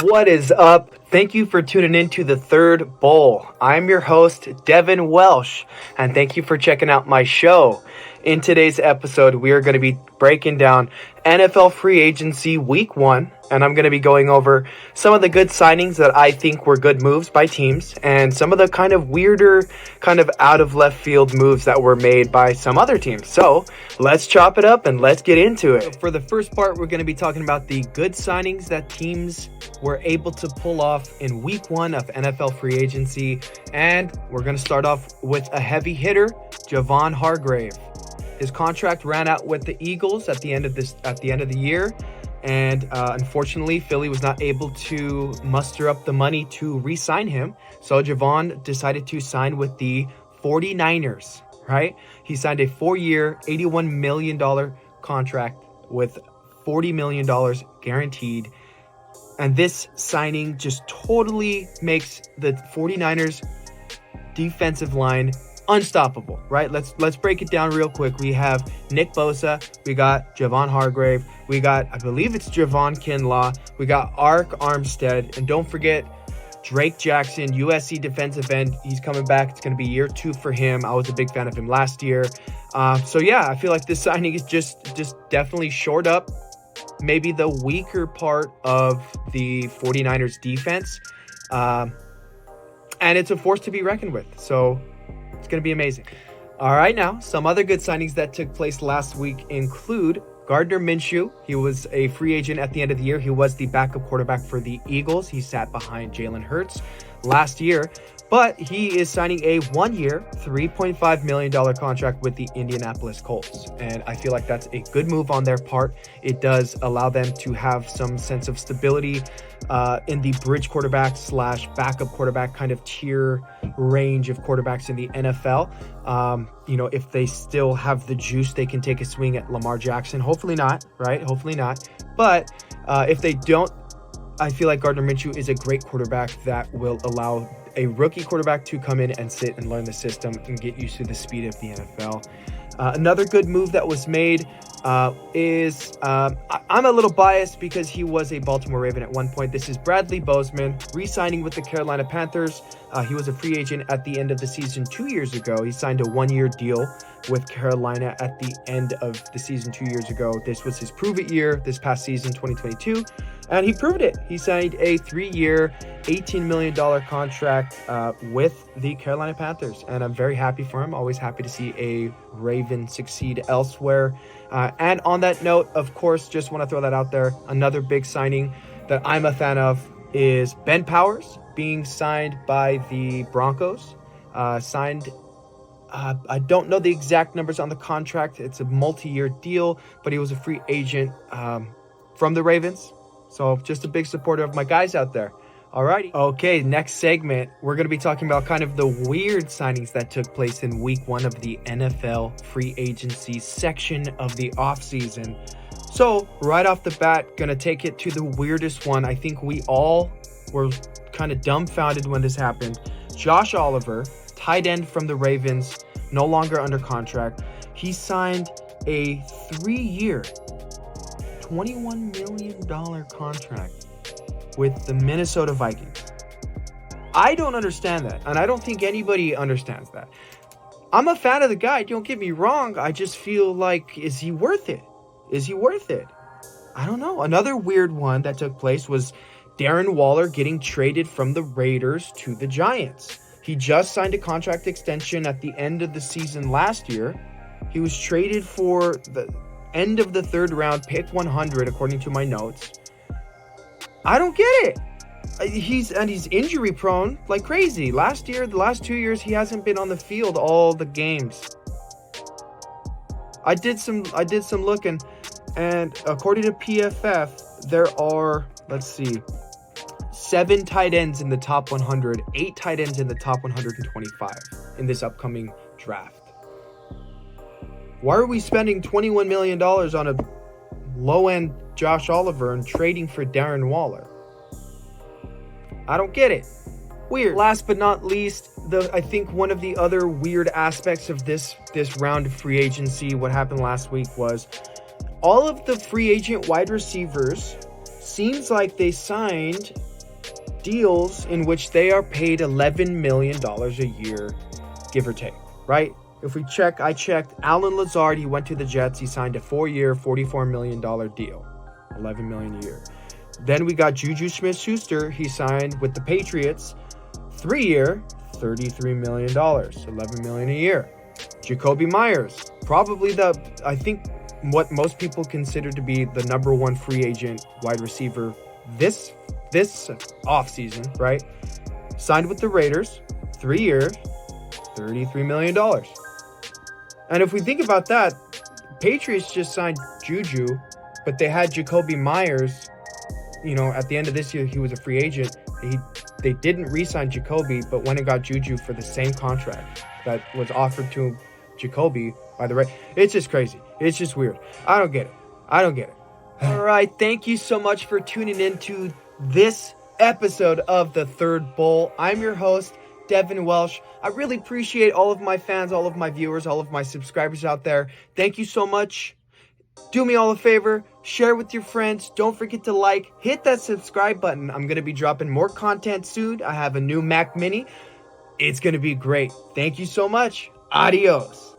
What is up? Thank you for tuning in to the Third Bowl. I'm your host, Devin Welsh, and thank you for checking out my show. In today's episode, we are going to be breaking down NFL free agency week 1, and I'm going to be going over some of the good signings that I think were good moves by teams and some of the kind of weirder, kind of out of left field moves that were made by some other teams. So let's chop it up and let's get into it. For the first part, we're going to be talking about the good signings that teams were able to pull off in week 1 of NFL free agency. And we're going to start off with a heavy hitter, Javon Hargrave. His contract ran out with the Eagles at the end of the year, and unfortunately, Philly was not able to muster up the money to re-sign him. So Javon decided to sign with the 49ers, right? He signed a 4-year, $81 million contract with $40 million guaranteed. And this signing just totally makes the 49ers defensive line unstoppable, right? Let's break it down real quick. We have Nick Bosa, we got Javon Hargrave, we got, I believe it's Javon Kinlaw, we got Ark Armstead, and don't forget Drake Jackson, USC defensive end. He's coming back. It's going to be year 2 for him. I was a big fan of him last year. So yeah, I feel like this signing is just definitely shored up maybe the weaker part of the 49ers defense. And it's a force to be reckoned with. So it's going to be amazing. All right, now, some other good signings that took place last week include Gardner Minshew. He was a free agent at the end of the year. He was the backup quarterback for the Eagles. He sat behind Jalen Hurts last year, but he is signing a 1-year, $3.5 million contract with the Indianapolis Colts. And I feel like that's a good move on their part. It does allow them to have some sense of stability in the bridge quarterback / backup quarterback kind of tier range of quarterbacks in the NFL. If they still have the juice, they can take a swing at Lamar Jackson. Hopefully not, right? Hopefully not. But if they don't, I feel like Gardner Minshew is a great quarterback that will allow a rookie quarterback to come in and sit and learn the system and get used to the speed of the NFL. Another good move that was made is I'm a little biased because he was a Baltimore Raven at one point. This is Bradley Bozeman re-signing with the Carolina Panthers. He was a free agent at the end of the season 2 years ago. He signed a 1-year deal with Carolina at the end of the season 2 years ago. This was his prove-it year this past season, 2022, and he proved it. He signed a 3-year, $18 million contract with the Carolina Panthers, and I'm very happy for him. Always happy to see a Raven succeed elsewhere. And on that note, of course, just want to throw that out there. Another big signing that I'm a fan of is Ben Powers being signed by the Broncos. I don't know the exact numbers on the contract. It's a multi-year deal, but he was a free agent from the Ravens. So just a big supporter of my guys out there. Alrighty. Okay, next segment, we're going to be talking about kind of the weird signings that took place in week 1 of the NFL free agency section of the offseason. So right off the bat, going to take it to the weirdest one. I think we all were kind of dumbfounded when this happened. Josh Oliver, tight end from the Ravens, no longer under contract. He signed a 3-year, $21 million contract with the Minnesota Vikings. I don't understand that, and I don't think anybody understands that. I'm a fan of the guy, don't get me wrong. I just feel like, is he worth it? Is he worth it? I don't know. Another weird one that took place was Darren Waller getting traded from the Raiders to the Giants. He just signed a contract extension at the end of the season last year. He was traded for the end of the 3rd round, pick 100, according to my notes. I don't get it. He's injury prone like crazy. The last 2 years, he hasn't been on the field all the games. I did some looking, and according to PFF, there are, 7 tight ends in the top 100, 8 tight ends in the top 125 in this upcoming draft. Why are we spending $21 million on a low-end Josh Oliver and trading for Darren Waller? I don't get it. Weird. Last but not least, I think one of the other weird aspects of this round of free agency, what happened last week, was all of the free agent wide receivers seems like they signed deals in which they are paid $11 million a year, give or take, right? If we check, I checked, Alan Lazard, he went to the Jets. He signed a 4-year, $44 million deal, $11 million a year. Then we got Juju Smith-Schuster. He signed with the Patriots, 3-year, $33 million, $11 million a year. Jacoby Myers, probably I think what most people consider to be the number one free agent wide receiver this offseason, right? Signed with the Raiders, 3 years, $33 million. And if we think about that, Patriots just signed Juju, but they had Jacoby Myers. At the end of this year, he was a free agent. They didn't re-sign Jacoby, but went and got Juju for the same contract that was offered to Jacoby by the Raiders. It's just crazy. It's just weird. I don't get it. All right, thank you so much for tuning in to this episode of The Third Bowl. I'm your host, Devin Welsh. I really appreciate all of my fans, all of my viewers, all of my subscribers out there. Thank you so much. Do me all a favor, share with your friends. Don't forget to hit that subscribe button. I'm going to be dropping more content soon. I have a new Mac Mini. It's going to be great. Thank you so much. Adios.